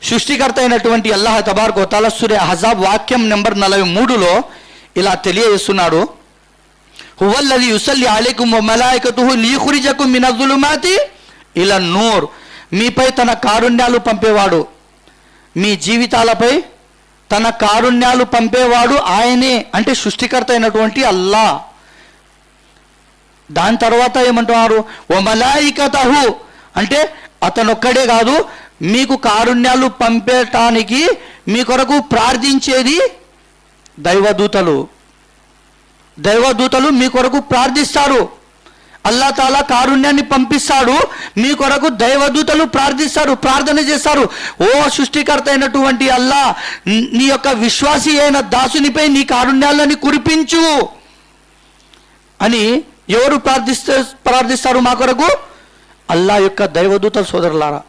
సృష్టికర్త అయినటువంటి అల్లాహ్ తబారక వ తఆలా సూరా అహ్జాబ్ వాక్యం నెంబర్ 43లో ఇలా తెలియజేస్తున్నాడు, హువల్లజీ యుసల్లి అలైకుమ్ వ మలాయికతుహు లియుఖ్రిజకుమ్ మినజ్-జులుమాతి ఇలన్ నూర్. మీపై తన కారుణ్యాలు పంపేవాడు, మీ జీవితాలపై తన కారుణ్యాలు పంపేవాడు ఆయనే, అంటే సృష్టికర్త అయినటువంటి అల్లాహ్. దాని తర్వాత ఏమంటున్నారు, వ మలాయికతహు అంటే అతనొక్కడే కాదు, మీకు కారుణ్యాలు పంపేటానికి మీ కొరకు ప్రార్థించేది దైవదూతలు. దైవదూతలు మీ కొరకు ప్రార్థిస్తారు. అల్లాహ్ తాలా కారుణ్యాన్ని పంపిస్తాడు, మీ కొరకు దైవదూతలు ప్రార్థిస్తారు, ప్రార్థన చేస్తారు. ఓ సృష్టికర్త అయినటువంటి అల్లాహ్, నీ యొక్క విశ్వాసి అయిన దాసునిపై నీ కారుణ్యాలని కురిపించు అని ఎవరు ప్రార్థిస్తారు మా కొరకు? అల్లాహ్ యొక్క దైవదూతల సోదరులారా.